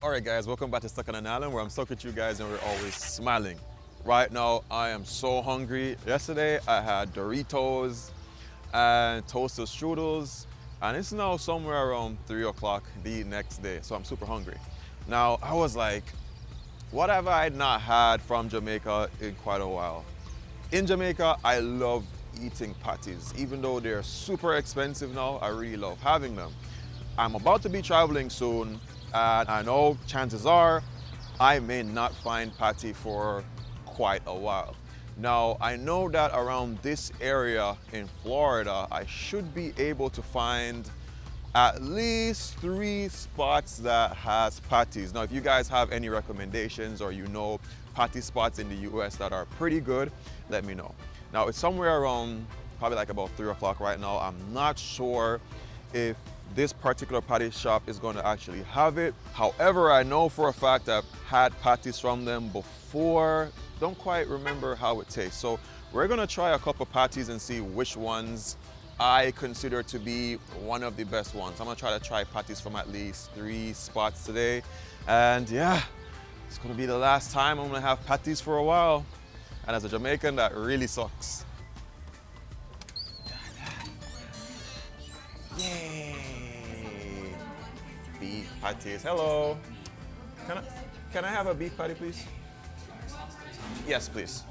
All right, guys, welcome back to Stuck on an Island, where I'm stuck with you guys and we're always smiling. Right now, I am so hungry. Yesterday, I had Doritos and toasted strudels, and it's now somewhere around 3 o'clock the next day, so I'm super hungry. Now, I was like, what have I not had from Jamaica in quite a while? In Jamaica, I love eating patties. Even though they're super expensive now, I really love having them. I'm about to be traveling soon, and I know chances are I may not find patty for quite a while. Now, I know that around this area in Florida, I should be able to find at least 3 spots that has patties. Now, if you guys have any recommendations or you know patty spots in the US that are pretty good, let me know. Now, it's somewhere around probably like about 3 o'clock right now. I'm not sure if this particular patty shop is going to actually have it. However, I know for a fact I've had patties from them before. Don't quite remember how it tastes. So we're going to try a couple patties and see which ones I consider to be one of the best ones. I'm going to try patties from at least 3 spots today. And yeah, it's going to be the last time I'm going to have patties for a while. And as a Jamaican, that really sucks. Yay! Beef patties. Hello. Can I have a beef patty, please? Yes, please.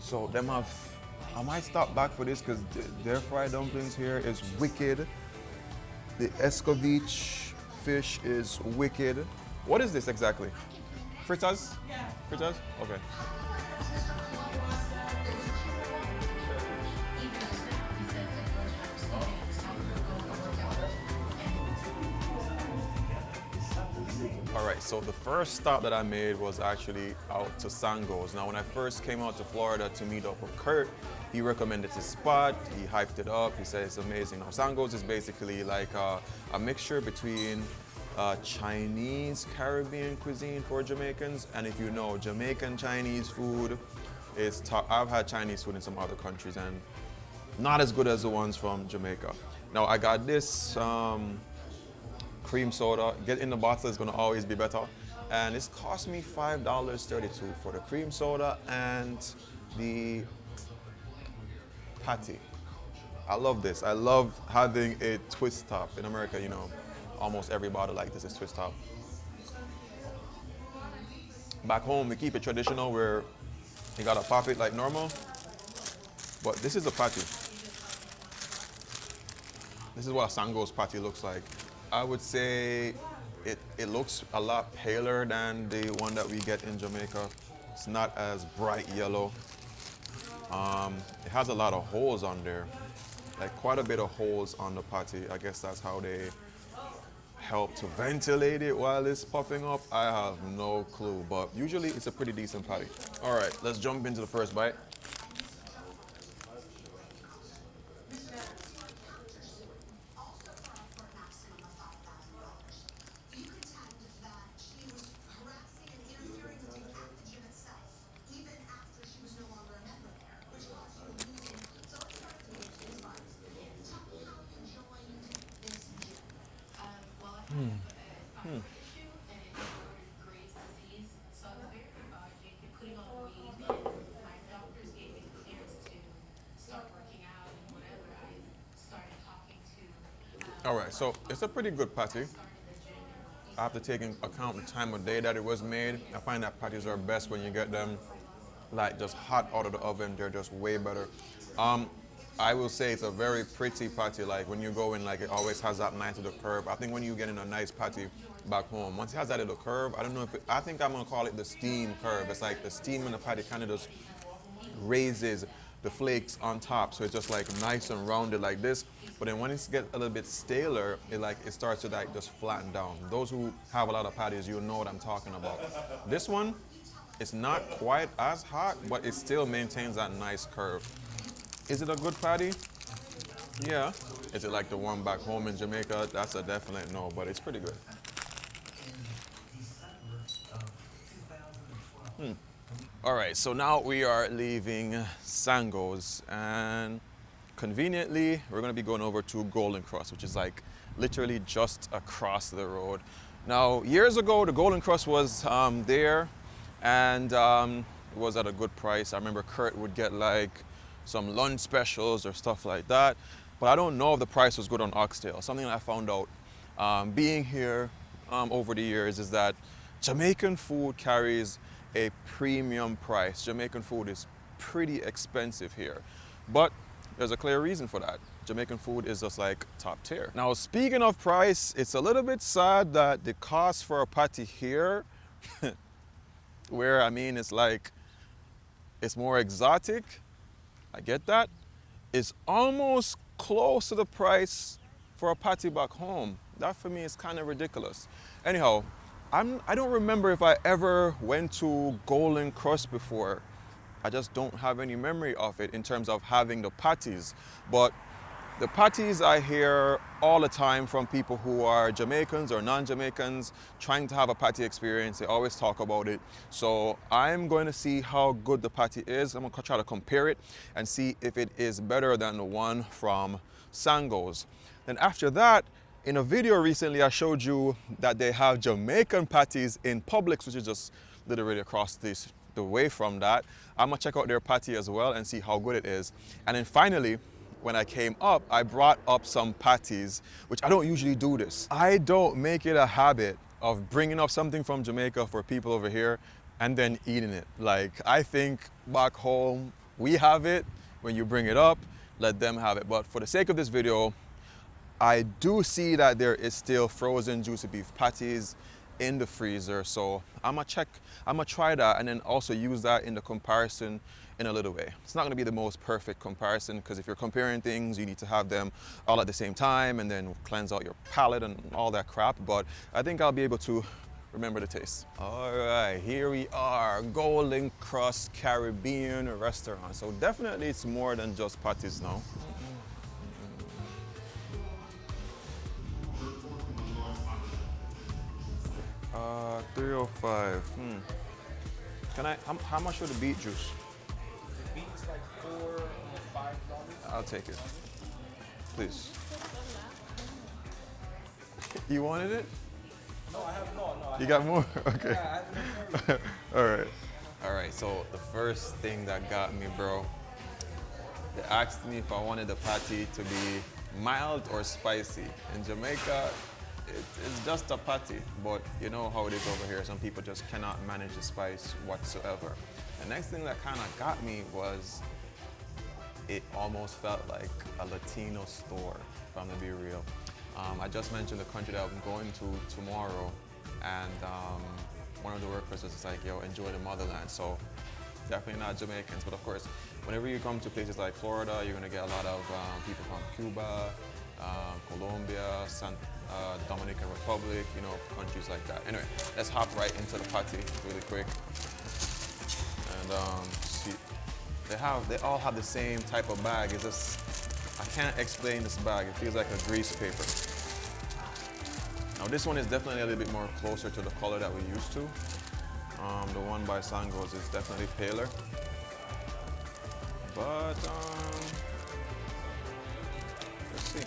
So I might stop back for this because their fried dumplings here is wicked. The escovitch fish is wicked. What is this exactly? Fritters? Yeah. Fritters? Okay. All right, so the first stop that I made was actually out to Sangos. Now, when I first came out to Florida to meet up with Kurt, he recommended this spot, he hyped it up, he said it's amazing. Now, Sangos is basically like a mixture between Chinese Caribbean cuisine for Jamaicans, and if you know, Jamaican Chinese food is top. I've had Chinese food in some other countries and not as good as the ones from Jamaica. Now, I got this cream soda. Get in the bottle is gonna always be better. And it's cost me $5.32 for the cream soda and the patty. I love this. I love having a twist top. In America, you know, almost every bottle like this is twist top. Back home, we keep it traditional where you gotta pop it like normal. But this is a patty. This is what a Sango's patty looks like. I would say it looks a lot paler than the one that we get in Jamaica. It's not as bright yellow. It has a lot of holes on there, like quite a bit of holes on the patty. I guess that's how they help to ventilate it while it's popping up. I have no clue, but usually it's a pretty decent patty. All right, let's jump into the first bite. All right, so it's a pretty good patty. After taking account the time of day that it was made, I find that patties are best when you get them like just hot out of the oven. They're just way better. I will say it's a very pretty patty. Like when you go in, like it always has that nice little curve. I think when you get in a nice patty back home, once it has that little curve, I don't know if I think I'm gonna call it the steam curve. It's like the steam in the patty kind of just raises the flakes on top, so it's just like nice and rounded like this. But then when it gets a little bit staler, it starts to like just flatten down. Those who have a lot of patties, you know what I'm talking about. This one, it's not quite as hot, but it still maintains that nice curve. Is it a good patty? Yeah. Is it like the one back home in Jamaica? That's a definite no, but it's pretty good. All right, so now we are leaving Sangos, and conveniently, we're gonna be going over to Golden Krust, which is like literally just across the road. Now, years ago, the Golden Krust was there, and it was at a good price. I remember Kurt would get like some lunch specials or stuff like that, but I don't know if the price was good on oxtail. Something I found out being here over the years is that Jamaican food carries a premium price. Jamaican food is pretty expensive here, but there's a clear reason for that. Jamaican food is just like top tier. Now, speaking of price, it's a little bit sad that the cost for a patty here, where I mean, it's like, it's more exotic, I get that, is almost close to the price for a patty back home. That for me is kind of ridiculous. Anyhow, I don't remember if I ever went to Golden Krust before. I just don't have any memory of it in terms of having the patties. But the patties I hear all the time from people who are Jamaicans or non-Jamaicans trying to have a patty experience. They always talk about it. So I'm going to see how good the patty is. I'm going to try to compare it and see if it is better than the one from Sangos. Then after that, in a video recently, I showed you that they have Jamaican patties in Publix, which is just literally across the way from that. I'm gonna check out their patty as well and see how good it is. And then finally, when I came up, I brought up some patties, which I don't usually do this. I don't make it a habit of bringing up something from Jamaica for people over here and then eating it. Like, I think back home, we have it. When you bring it up, let them have it. But for the sake of this video, I do see that there is still frozen juicy beef patties in the freezer, so I'm gonna try that and then also use that in the comparison in a little way. It's not gonna be the most perfect comparison because if you're comparing things, you need to have them all at the same time and then cleanse out your palate and all that crap, but I think I'll be able to remember the taste. All right, here we are, Golden Krust Caribbean restaurant. So definitely it's more than just patties now. 305. Can I? How much for the beet juice? The beet's like $4 or $5. I'll take it, please. You wanted it? No, I have no. You got more? Okay. Yeah, I have All right. All right. So the first thing that got me, bro, they asked me if I wanted the patty to be mild or spicy. In Jamaica, it's just a patty, but you know how it is over here. Some people just cannot manage the spice whatsoever. The next thing that kind of got me was it almost felt like a Latino store, if I'm gonna be real. I just mentioned the country that I'm going to tomorrow, and one of the workers was just like, yo, enjoy the motherland. So definitely not Jamaicans, but of course, whenever you come to places like Florida, you're gonna get a lot of people from Cuba, Colombia, Dominican Republic, you know, countries like that. Anyway, let's hop right into the patty really quick. And see, they all have the same type of bag. It's just, I can't explain this bag. It feels like a grease paper. Now this one is definitely a little bit more closer to the color that we're used to. The one by Sangos is definitely paler. But let's see.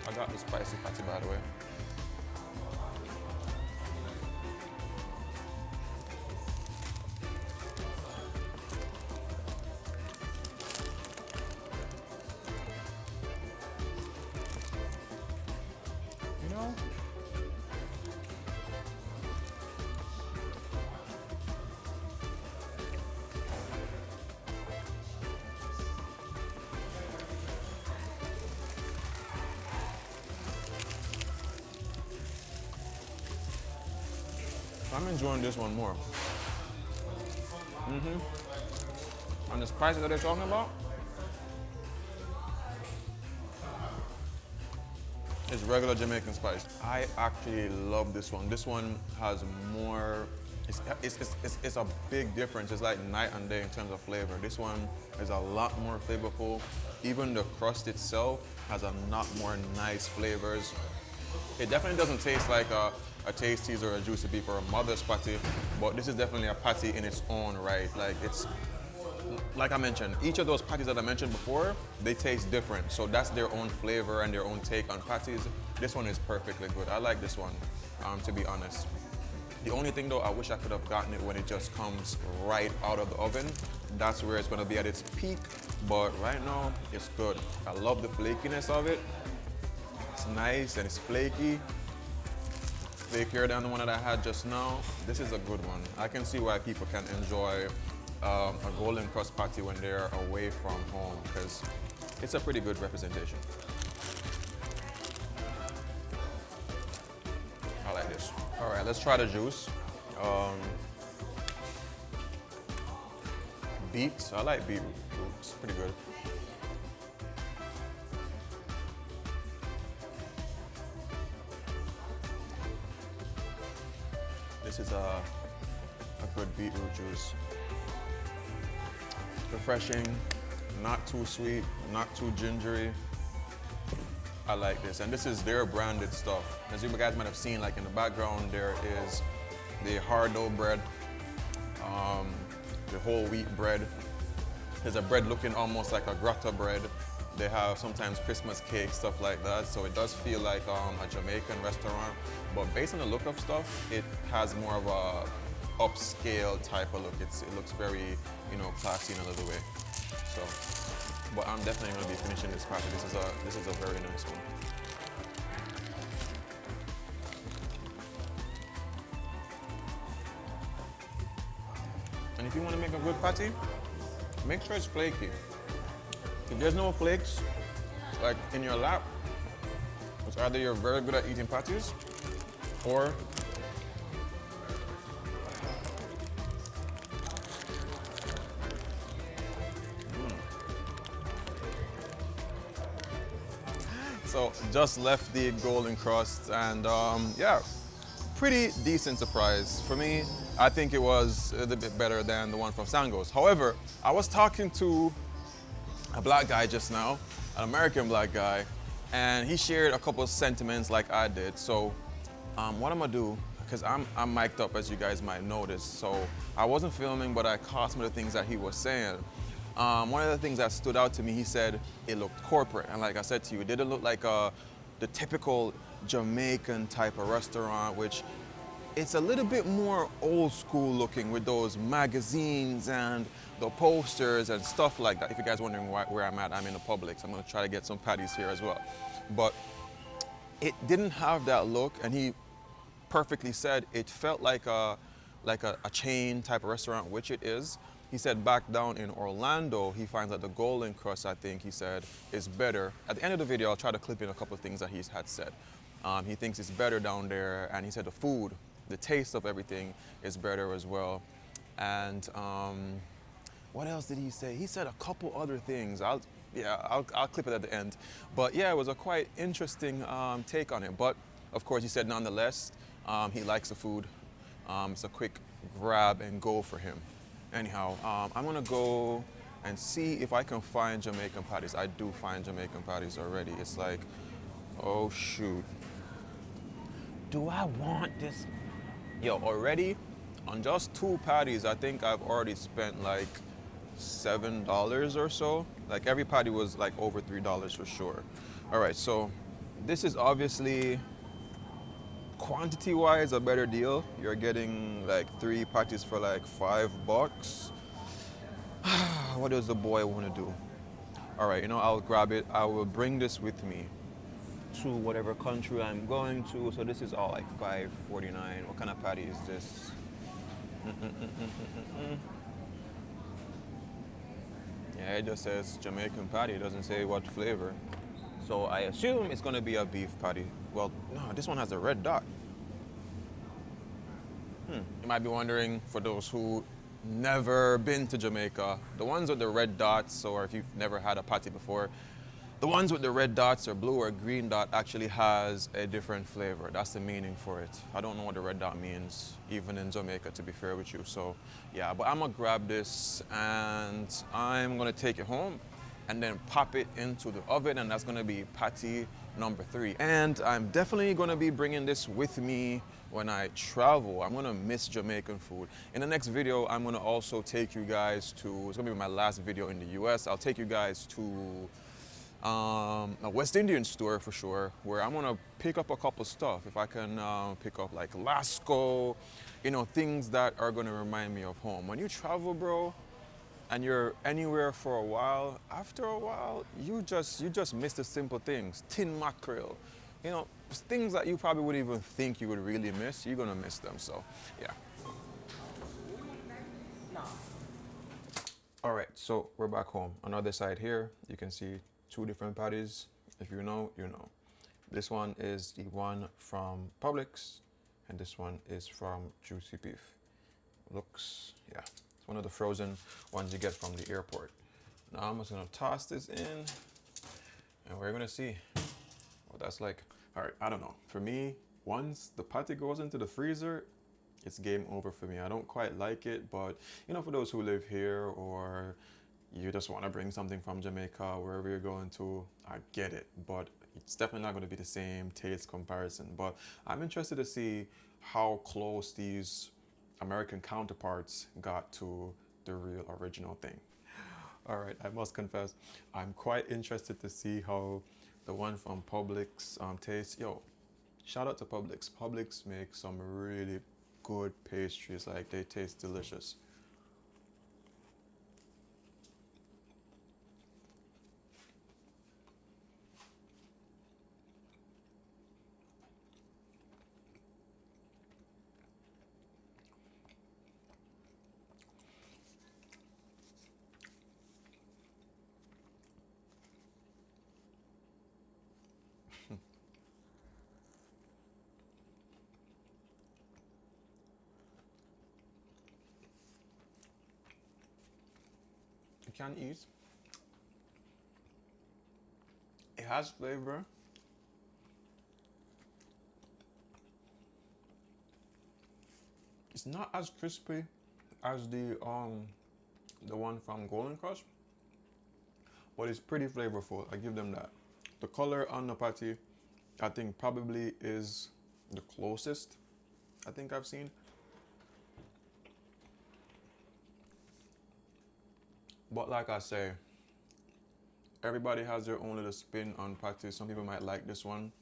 I got the spicy patty, by the way. You know, I'm enjoying this one more. And the spices that they're talking about is regular Jamaican spice. I actually love this one. This one has more, it's a big difference. It's like night and day in terms of flavor. This one is a lot more flavorful. Even the crust itself has a lot more nice flavors. It definitely doesn't taste like a Tasties or a Juicy Beef or a Mother's patty, but this is definitely a patty in its own right. Like it's, like I mentioned, each of those patties that I mentioned before, they taste different. So that's their own flavor and their own take on patties. This one is perfectly good. I like this one, to be honest. The only thing though, I wish I could have gotten it when it just comes right out of the oven. That's where it's gonna be at its peak, but right now, it's good. I love the flakiness of it. It's nice and it's flaky. Flakier than the one that I had just now. This is a good one. I can see why people can enjoy a golden crust patty when they're away from home, because it's a pretty good representation. I like this. All right, let's try the juice. Beets, I like beetroot. It's pretty good. This is a good beetroot juice. Refreshing, not too sweet, not too gingery. I like this, and this is their branded stuff. As you guys might have seen, like in the background, there is the hard dough bread, the whole wheat bread. There's a bread looking almost like a grata bread. They have sometimes Christmas cake, stuff like that. So it does feel like a Jamaican restaurant, but based on the look of stuff, it has more of a upscale type of look. It looks very, you know, classy in a little way. So, but I'm definitely going to be finishing this patty. This is a very nice one. And if you want to make a good patty, make sure it's flaky. If there's no flakes, like in your lap, it's either you're very good at eating patties, or So just left the golden crust, and yeah, pretty decent surprise. For me, I think it was a little bit better than the one from Sangos. However, I was talking to a black guy just now, an American black guy, and he shared a couple of sentiments like I did. So what I'm gonna do, because I'm mic'd up, as you guys might notice, so I wasn't filming, but I caught some of the things that he was saying. One of the things that stood out to me, he said it looked corporate. And like I said to you, it didn't look like the typical Jamaican type of restaurant, which it's a little bit more old school looking with those magazines and the posters and stuff like that. If you guys are wondering where I'm at, I'm in the Publix. I'm gonna try to get some patties here as well. But it didn't have that look, and he perfectly said it felt like a chain type of restaurant, which it is. He said back down in Orlando, he finds that the golden crust, I think he said, is better. At the end of the video, I'll try to clip in a couple of things that he's had said. He thinks it's better down there, and he said the food, the taste of everything is better as well. And what else did he say? He said a couple other things. I'll clip it at the end. But yeah, it was a quite interesting take on it. But of course, he said nonetheless, he likes the food. It's a quick grab and go for him. Anyhow, I'm gonna go and see if I can find Jamaican patties. I do find Jamaican patties already. It's like, oh shoot. Do I want this? Yo, already, on just 2 patties, I think I've already spent like $7 or so. Like every patty was like over $3 for sure. All right, so this is obviously, quantity-wise, a better deal. You're getting like 3 patties for like $5. What does the boy want to do? All right, you know, I'll grab it. I will bring this with me to whatever country I'm going to. So this is all like $5.49. What kind of patty is this? Yeah, it just says Jamaican patty. It doesn't say what flavor. So I assume it's gonna be a beef patty. Well, no, this one has a red dot. You might be wondering, for those who never been to Jamaica, the ones with the red dots, or if you've never had a patty before, the ones with the red dots or blue or green dot actually has a different flavor. That's the meaning for it. I don't know what the red dot means, even in Jamaica, to be fair with you. So yeah, but I'm gonna grab this and I'm gonna take it home and then pop it into the oven, and that's gonna be patty number 3. And I'm definitely gonna be bringing this with me when I travel. I'm gonna miss Jamaican food. In the next video, I'm gonna also take you guys to, it's gonna be my last video in the US. I'll take you guys to a West Indian store for sure, where I'm gonna pick up a couple stuff. If I can pick up like Lasco, you know, things that are gonna remind me of home. When you travel, bro, and you're anywhere for a while, after a while, you just miss the simple things. Tin mackerel, you know, things that you probably wouldn't even think you would really miss, you're gonna miss them, so yeah. All right, so we're back home. On the other side here, you can see 2 different patties. If you know, you know. This one is the one from Publix, and this one is from Juicy Beef. Looks, yeah, it's one of the frozen ones you get from the airport. Now I'm just gonna toss this in, and we're gonna see what that's like. All right, I don't know. For me, once the patty goes into the freezer, it's game over for me. I don't quite like it, but you know, for those who live here or you just want to bring something from Jamaica, wherever you're going to, I get it, but it's definitely not going to be the same taste comparison. But I'm interested to see how close these American counterparts got to the real original thing. All right, I must confess, I'm quite interested to see how the one from Publix tastes. Yo, shout out to Publix. Publix makes some really good pastries, like they taste delicious. You can eat. It has flavor. It's not as crispy as the one from Golden Krust, but it's pretty flavorful. I give them that. The color on the patty, I think probably is the closest I think I've seen. But like I say, everybody has their own little spin on patties. Some people might like this one.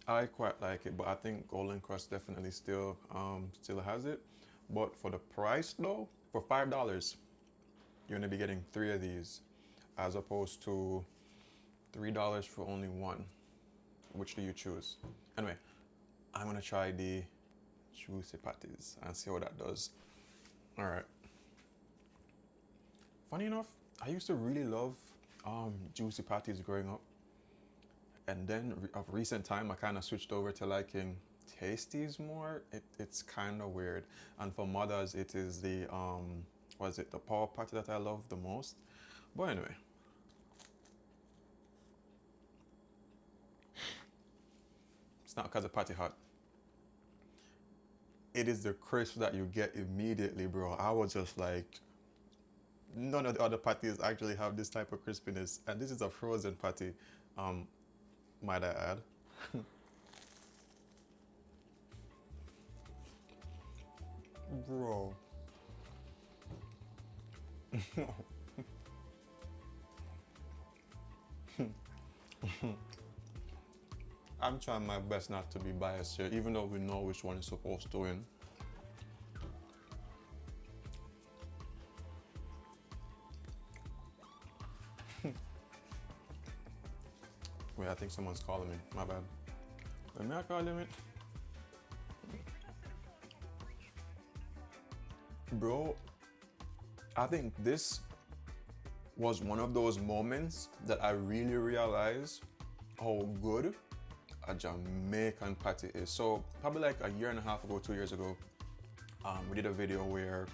I quite like it, but I think Golden Krust definitely still has it. But for the price though, for $5, you're gonna be getting 3 of these, as opposed to $3 for only one. Which do you choose? Anyway, I'm gonna try the juicy patties and see how that does. All right. Funny enough, I used to really love juicy patties growing up, and then of recent time I kind of switched over to liking tasties more. It's kind of weird. And for mothers, it is the the paw patty that I love the most. But anyway, it's not because the patty hot. It is the crisp that you get immediately, bro. I was just like, none of the other patties actually have this type of crispiness, and this is a frozen patty, might I add. Bro. I'm trying my best not to be biased here, even though we know which one is supposed to win. Wait, I think someone's calling me. My bad. Let me call him it. Bro, I think this was one of those moments that I really realized how good a Jamaican patty is. So probably like a year and a half ago, 2 years ago, we did a video where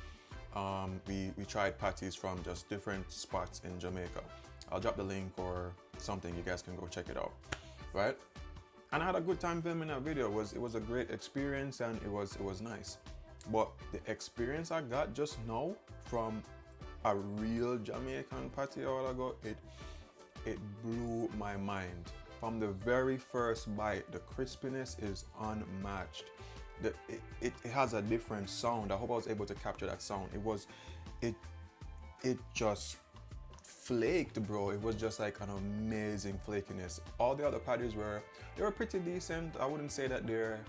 we tried patties from just different spots in Jamaica. I'll drop the link or something, you guys can go check it out, right? And I had a good time filming that video. It was a great experience, and it was nice. But the experience I got just now from a real Jamaican patty a while ago, it blew my mind. From the very first bite, the crispiness is unmatched. It has a different sound. I hope I was able to capture that sound. It just flaked, bro. It was just like an amazing flakiness. All the other patties they were pretty decent. I wouldn't say that they're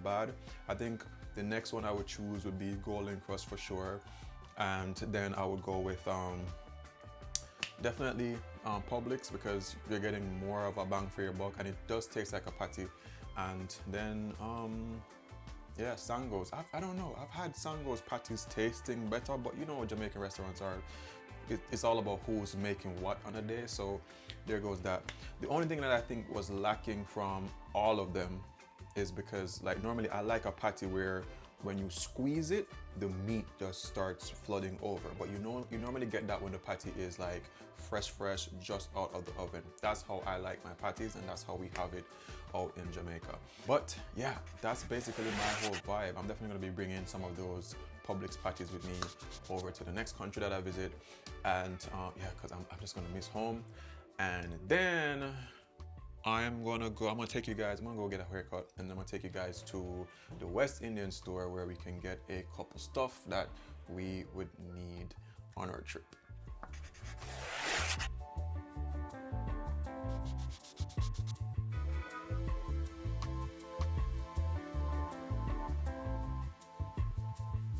bad. I think the next one I would choose would be Golden Krust for sure, and then I would go with definitely Publix, because you're getting more of a bang for your buck and it does taste like a patty. And then yeah, Sangos. I don't know. I've had Sangos patties tasting better, but you know what Jamaican restaurants are. It's all about who's making what on a day, so there goes that. The only thing that I think was lacking from all of them is because, like, normally I like a patty where when you squeeze it, the meat just starts flooding over. But you normally get that when the patty is like fresh, just out of the oven. That's how I like my patties, and that's how we have it out in Jamaica. But yeah, that's basically my whole vibe. I'm definitely gonna be bringing some of those Publix patties with me over to the next country that I visit. And yeah, because I'm just gonna miss home. And then I'm gonna take you guys, I'm gonna go get a haircut, and then I'm gonna take you guys to the West Indian store where we can get a couple stuff that we would need on our trip.